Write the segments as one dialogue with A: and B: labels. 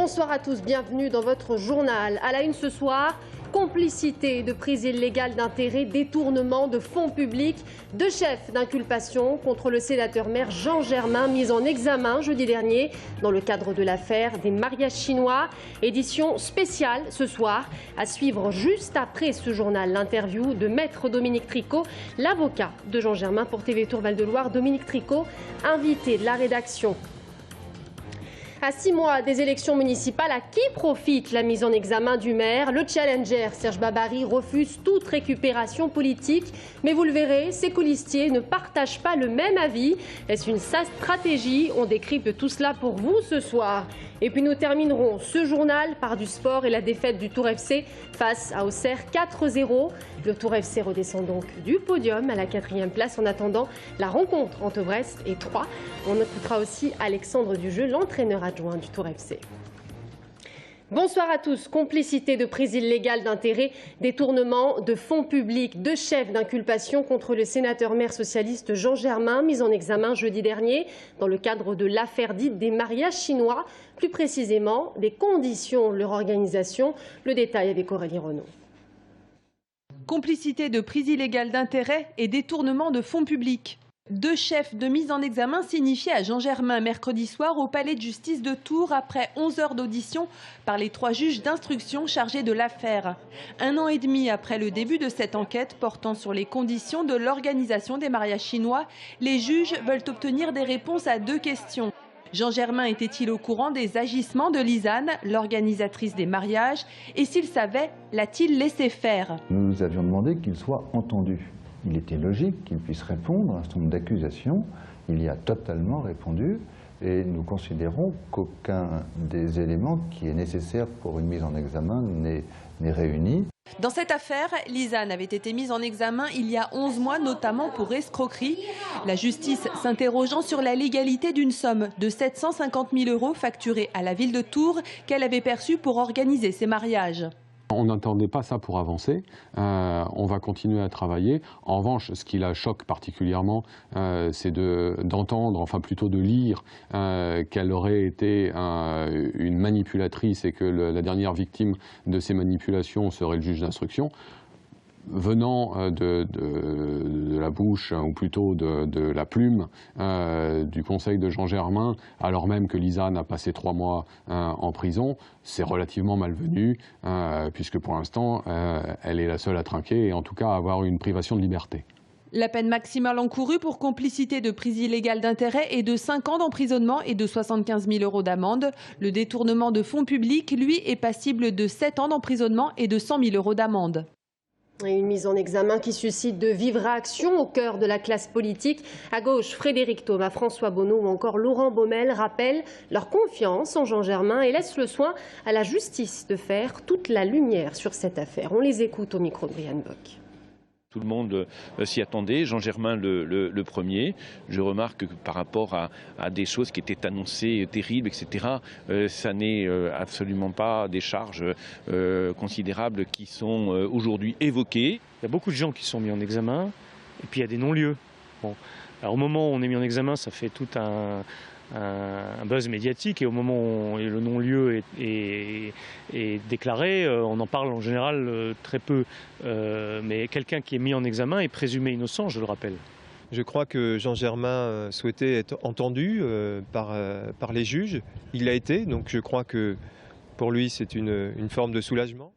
A: Bonsoir à tous, bienvenue dans votre journal. À la une ce soir, complicité de prise illégale d'intérêts, détournement de fonds publics, deux chefs d'inculpation contre le sénateur-maire Jean Germain, mis en examen jeudi dernier dans le cadre de l'affaire des mariages chinois. Édition spéciale ce soir, à suivre juste après ce journal. L'interview de Maître Dominique Tricot, l'avocat de Jean Germain pour TV Tour Val-de-Loire. Dominique Tricot, invité de la rédaction. À 6 mois des élections municipales, à qui profite la mise en examen du maire? Le challenger Serge Babary refuse toute récupération politique. Mais vous le verrez, ses colistiers ne partagent pas le même avis. Est-ce une stratégie? On décrypte tout cela pour vous ce soir. Et puis nous terminerons ce journal par du sport et la défaite du Tour FC face à Auxerre 4-0. Le Tour FC redescend donc du podium à la 4e place en attendant la rencontre entre Brest et Troyes. On écoutera aussi Alexandre Dujeu, l'entraîneur adjoint du Tour FC. Bonsoir à tous. Complicité de prise illégale d'intérêts, détournement de fonds publics, deux chefs d'inculpation contre le sénateur-maire socialiste Jean Germain, mis en examen jeudi dernier dans le cadre de l'affaire dite des mariages chinois, plus précisément des conditions de leur organisation. Le détail avec Aurélie Renaud.
B: Complicité de prise illégale d'intérêts et détournement de fonds publics. Deux chefs de mise en examen signifiés à Jean Germain mercredi soir au palais de justice de Tours après 11 heures d'audition par les 3 juges d'instruction chargés de l'affaire. 1 an et demi après le début de cette enquête portant sur les conditions de l'organisation des mariages chinois, les juges veulent obtenir des réponses à 2 questions. Jean Germain était-il au courant des agissements de Lisanne, l'organisatrice des mariages, et s'il savait, l'a-t-il laissé faire?
C: Nous avions demandé qu'il soit entendu. Il était logique qu'il puisse répondre à un certain nombre d'accusations. Il y a totalement répondu et nous considérons qu'aucun des éléments qui est nécessaire pour une mise en examen n'est réuni.
B: Dans cette affaire, Lisanne avait été mise en examen il y a 11 mois, notamment pour escroquerie. La justice s'interrogeant sur la légalité d'une somme de 750 000 € facturée à la ville de Tours qu'elle avait perçue pour organiser ses mariages.
D: On n'attendait pas ça pour avancer, on va continuer à travailler. En revanche, ce qui la choque particulièrement, c'est d'entendre, enfin plutôt de lire qu'elle aurait été une manipulatrice et que la dernière victime de ces manipulations serait le juge d'instruction. Venant de la bouche, ou plutôt de la plume du conseil de Jean Germain, alors même que Lisanne a passé 3 mois en prison, c'est relativement malvenu, puisque pour l'instant, elle est la seule à trinquer et en tout cas à avoir une privation de liberté.
B: La peine maximale encourue pour complicité de prise illégale d'intérêt est de 5 ans d'emprisonnement et de 75 000 € d'amende. Le détournement de fonds publics, lui, est passible de 7 ans d'emprisonnement et de 100 000 € d'amende.
A: Et une mise en examen qui suscite de vives réactions au cœur de la classe politique. À gauche, Frédéric Thomas, François Bonneau ou encore Laurent Baumel rappellent leur confiance en Jean Germain et laissent le soin à la justice de faire toute la lumière sur cette affaire. On les écoute au micro de Brian Bock.
E: Tout le monde s'y attendait, Jean Germain le premier. Je remarque que par rapport à des choses qui étaient annoncées terribles, etc., ça n'est absolument pas des charges considérables qui sont aujourd'hui évoquées.
F: Il y a beaucoup de gens qui sont mis en examen, et puis il y a des non-lieux. Bon. Alors au moment où on est mis en examen, ça fait tout un buzz médiatique, et au moment où le non-lieu est déclaré, on en parle en général très peu. Mais quelqu'un qui est mis en examen est présumé innocent, je le rappelle.
G: Je crois que Jean Germain souhaitait être entendu par les juges. Il l'a été, donc je crois que pour lui c'est une forme de soulagement.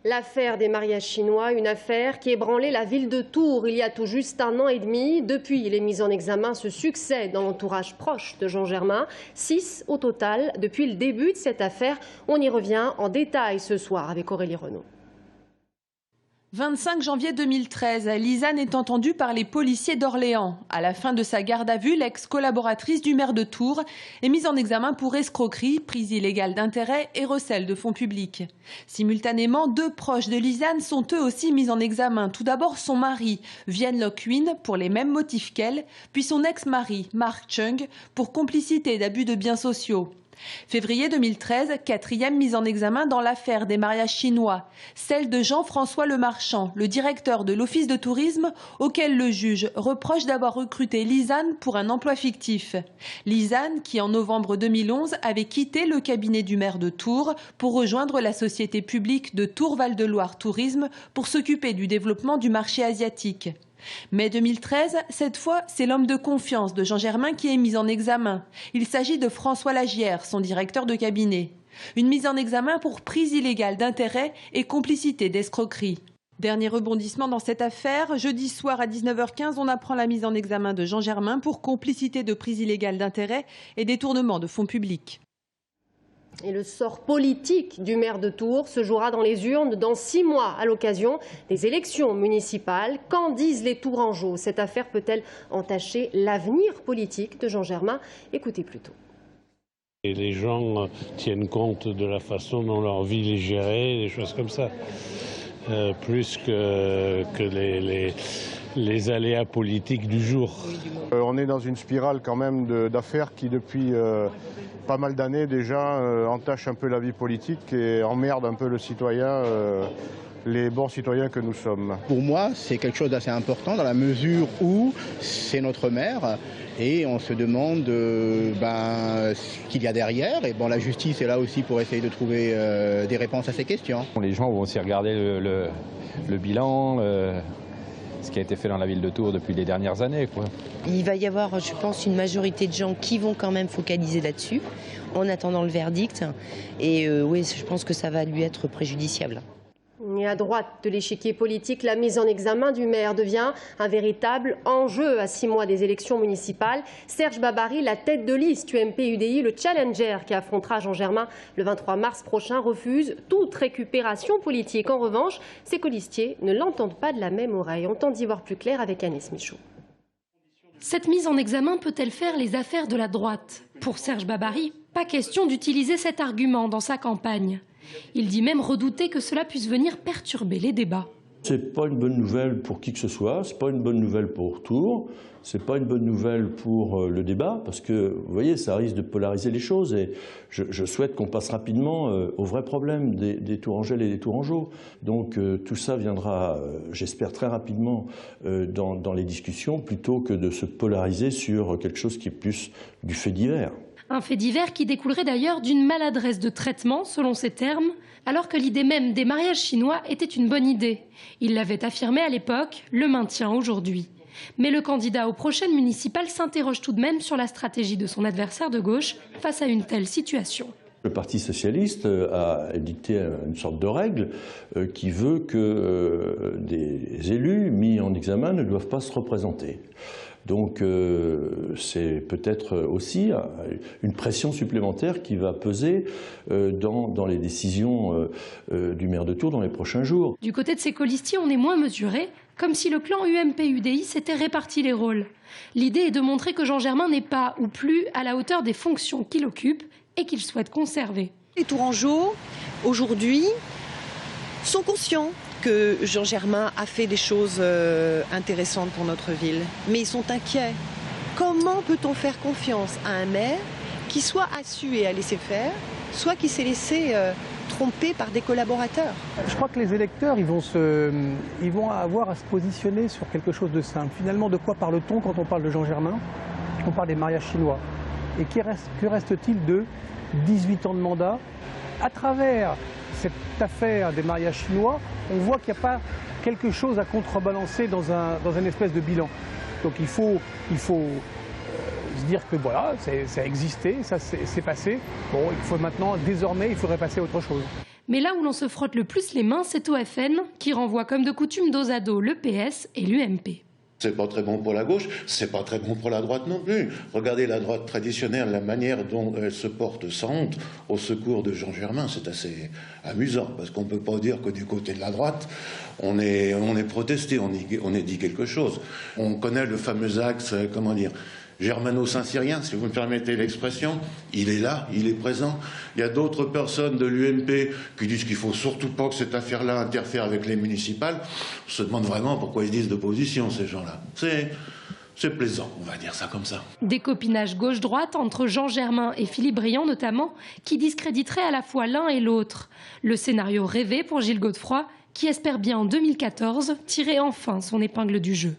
A: L'affaire des mariages chinois, une affaire qui ébranlait la ville de Tours il y a tout juste 1 an et demi. Depuis, les mises en examen se succèdent dans l'entourage proche de Jean Germain. 6 au total depuis le début de cette affaire. On y revient en détail ce soir avec Aurélie Renaud.
B: 25 janvier 2013, Lisanne est entendue par les policiers d'Orléans. À la fin de sa garde à vue, l'ex-collaboratrice du maire de Tours est mise en examen pour escroquerie, prise illégale d'intérêt et recel de fonds publics. Simultanément, 2 proches de Lisanne sont eux aussi mis en examen. Tout d'abord son mari, Vienne Lokwin, pour les mêmes motifs qu'elle, puis son ex-mari, Mark Chung, pour complicité d'abus de biens sociaux. Février 2013, 4e mise en examen dans l'affaire des mariages chinois, celle de Jean-François Lemarchand, le directeur de l'Office de tourisme, auquel le juge reproche d'avoir recruté Lisanne pour un emploi fictif. Lisanne, qui en novembre 2011 avait quitté le cabinet du maire de Tours pour rejoindre la société publique de Tours Val-de-Loire Tourisme pour s'occuper du développement du marché asiatique. Mai 2013, cette fois, c'est l'homme de confiance de Jean Germain qui est mis en examen. Il s'agit de François Lagière, son directeur de cabinet. Une mise en examen pour prise illégale d'intérêt et complicité d'escroquerie. Dernier rebondissement dans cette affaire, jeudi soir à 19h15, on apprend la mise en examen de Jean Germain pour complicité de prise illégale d'intérêt et détournement de fonds publics.
A: Et le sort politique du maire de Tours se jouera dans les urnes dans 6 mois à l'occasion des élections municipales. Qu'en disent les Tourangeaux? Cette affaire peut-elle entacher l'avenir politique de Jean Germain? Écoutez plutôt.
H: Et les gens tiennent compte de la façon dont leur ville est gérée, des choses comme ça, plus que les aléas politiques du jour.
I: On est dans une spirale quand même d'affaires qui depuis pas mal d'années déjà entache un peu la vie politique et emmerde un peu le citoyen, les bons citoyens que nous sommes.
J: Pour moi, c'est quelque chose d'assez important dans la mesure où c'est notre maire et on se demande ce qu'il y a derrière. Et bon, la justice est là aussi pour essayer de trouver des réponses à ces questions.
K: Les gens vont aussi regarder le bilan, ce qui a été fait dans la ville de Tours depuis les dernières années, quoi.
L: Il va y avoir, je pense, une majorité de gens qui vont quand même focaliser là-dessus, en attendant le verdict. Et oui, je pense que ça va lui être préjudiciable.
A: Et à droite de l'échiquier politique, la mise en examen du maire devient un véritable enjeu à 6 mois des élections municipales. Serge Babary, la tête de liste UMP-UDI, le challenger qui affrontera Jean Germain le 23 mars prochain, refuse toute récupération politique. En revanche, ses colistiers ne l'entendent pas de la même oreille. On tente d'y voir plus clair avec Agnès Michaud.
M: Cette mise en examen peut-elle faire les affaires de la droite? Pour Serge Babary, pas question d'utiliser cet argument dans sa campagne. Il dit même redouter que cela puisse venir perturber les débats.
N: C'est pas une bonne nouvelle pour qui que ce soit, c'est pas une bonne nouvelle pour Tours, c'est pas une bonne nouvelle pour le débat, parce que, vous voyez, ça risque de polariser les choses et je souhaite qu'on passe rapidement au vrai problème des Tourangelles et des Tourangeaux. Donc tout ça viendra, j'espère, très rapidement dans les discussions, plutôt que de se polariser sur quelque chose qui est plus du fait divers.
M: Un fait divers qui découlerait d'ailleurs d'une maladresse de traitement, selon ses termes, alors que l'idée même des mariages chinois était une bonne idée. Il l'avait affirmé à l'époque, le maintient aujourd'hui. Mais le candidat aux prochaines municipales s'interroge tout de même sur la stratégie de son adversaire de gauche face à une telle situation.
N: Le Parti socialiste a dicté une sorte de règle qui veut que des élus mis en examen ne doivent pas se représenter. Donc c'est peut-être aussi une pression supplémentaire qui va peser dans les décisions du maire de Tours dans les prochains jours.
M: Du côté de ses colistiers, on est moins mesuré, comme si le clan UMP-UDI s'était réparti les rôles. L'idée est de montrer que Jean Germain n'est pas ou plus à la hauteur des fonctions qu'il occupe et qu'il souhaite conserver.
O: Les Tourangeaux, aujourd'hui, sont conscients que Jean Germain a fait des choses intéressantes pour notre ville. Mais ils sont inquiets. Comment peut-on faire confiance à un maire qui soit a su et a laissé faire, soit qui s'est laissé tromper par des collaborateurs?
P: Je crois que les électeurs, ils vont avoir à se positionner sur quelque chose de simple. Finalement, de quoi parle-t-on quand on parle de Jean Germain? On parle des mariages chinois. Et que reste-t-il de 18 ans de mandat? À travers cette affaire des mariages chinois, on voit qu'il n'y a pas quelque chose à contrebalancer dans un espèce de bilan. Donc il faut se dire que voilà, ça a existé, ça s'est passé. Bon, il faut maintenant, désormais, il faudrait passer à autre chose.
M: Mais là où l'on se frotte le plus les mains, c'est au FN, qui renvoie comme de coutume dos à dos le PS et l'UMP.
Q: C'est pas très bon pour la gauche, c'est pas très bon pour la droite non plus. Regardez la droite traditionnelle, la manière dont elle se porte sans honte au secours de Jean Germain, c'est assez amusant, parce qu'on peut pas dire que du côté de la droite, on est protesté, on est dit quelque chose. On connaît le fameux axe, comment dire, germano-saint-cyrien, si vous me permettez l'expression. Il est là, il est présent. Il y a d'autres personnes de l'UMP qui disent qu'il ne faut surtout pas que cette affaire-là interfère avec les municipales. On se demande vraiment pourquoi ils disent d'opposition, ces gens-là. C'est plaisant, on va dire ça comme ça.
M: Des copinages gauche-droite entre Jean Germain et Philippe Briand notamment, qui discréditeraient à la fois l'un et l'autre. Le scénario rêvé pour Gilles Godefroy, qui espère bien en 2014 tirer enfin son épingle du jeu.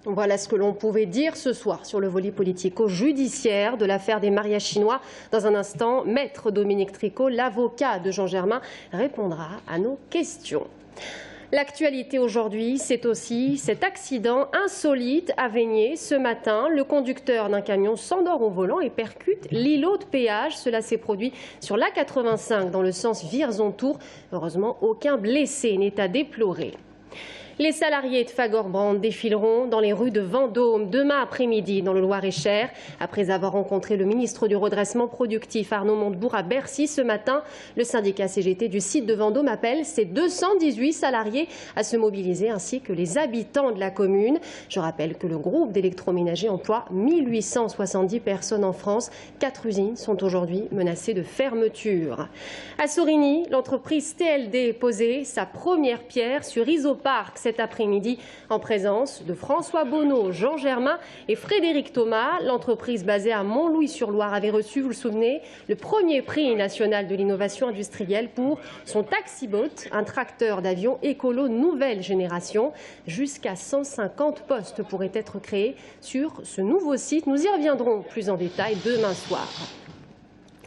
A: Voilà ce que l'on pouvait dire ce soir sur le volet politico-judiciaire de l'affaire des mariages chinois. Dans un instant, Maître Dominique Tricot, l'avocat de Jean Germain, répondra à nos questions. L'actualité aujourd'hui, c'est aussi cet accident insolite à Vaigné. Ce matin, le conducteur d'un camion s'endort au volant et percute l'îlot de péage. Cela s'est produit sur l'A85 dans le sens Vierzon-Tours. Heureusement, aucun blessé n'est à déplorer. Les salariés de Fagor-Brand défileront dans les rues de Vendôme demain après-midi dans le Loir-et-Cher. Après avoir rencontré le ministre du redressement productif Arnaud Montebourg à Bercy ce matin, le syndicat CGT du site de Vendôme appelle ses 218 salariés à se mobiliser ainsi que les habitants de la commune. Je rappelle que le groupe d'électroménager emploie 1870 personnes en France. 4 usines sont aujourd'hui menacées de fermeture. À Sorigny, l'entreprise TLD posait sa première pierre sur Isopark cet après-midi en présence de François Bonneau, Jean Germain et Frédéric Thomas. L'entreprise basée à Montlouis-sur-Loire avait reçu, vous le souvenez, le premier prix national de l'innovation industrielle pour son Taxibot, un tracteur d'avion écolo nouvelle génération. Jusqu'à 150 postes pourraient être créés sur ce nouveau site. Nous y reviendrons plus en détail demain soir.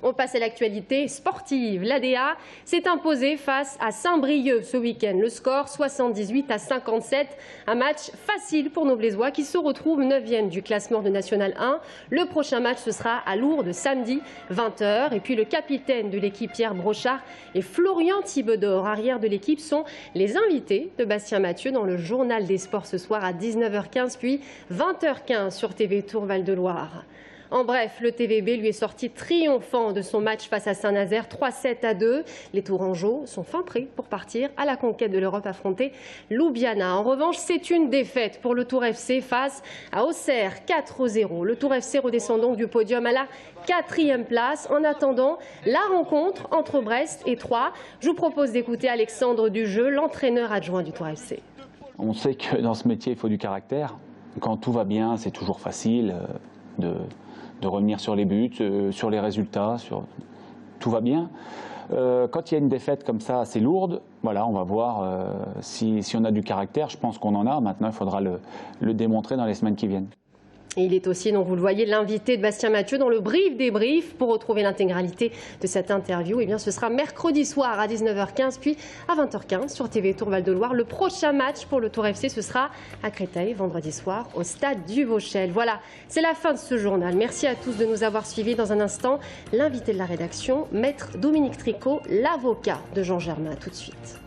A: On passe à l'actualité sportive. L'ADA s'est imposée face à Saint-Brieuc ce week-end. Le score 78-57. Un match facile pour nos Blésois qui se retrouvent 9e du classement de National 1. Le prochain match ce sera à Lourdes samedi 20h. Et puis le capitaine de l'équipe Pierre Brochard et Florian Thibedor, arrière de l'équipe, sont les invités de Bastien Mathieu dans le journal des sports ce soir à 19h15 puis 20h15 sur TV Tour Val-de-Loire. En bref, le TVB lui est sorti triomphant de son match face à Saint-Nazaire, 3-7-2. Les Tourangeaux sont fin prêts pour partir à la conquête de l'Europe affronter Ljubljana. En revanche, c'est une défaite pour le Tour FC face à Auxerre, 4-0. Le Tour FC redescend donc du podium à la 4e place. En attendant la rencontre entre Brest et Troyes, je vous propose d'écouter Alexandre Dujeu, l'entraîneur adjoint du Tour FC.
R: On sait que dans ce métier, il faut du caractère. Quand tout va bien, c'est toujours facile de revenir sur les buts, sur les résultats, tout va bien. Quand il y a une défaite comme ça assez lourde, voilà, on va voir si on a du caractère. Je pense qu'on en a. Maintenant, il faudra le démontrer dans les semaines qui viennent.
A: Et il est aussi, donc vous le voyez, l'invité de Bastien Mathieu dans le brief débrief. Pour retrouver l'intégralité de cette interview, eh bien, ce sera mercredi soir à 19h15 puis à 20h15 sur TV Tour Val-de-Loire. Le prochain match pour le Tour FC, ce sera à Créteil vendredi soir au stade du Vauchel. Voilà, c'est la fin de ce journal. Merci à tous de nous avoir suivis. Dans un instant, l'invité de la rédaction, Maître Dominique Tricot, l'avocat de Jean Germain. À tout de suite.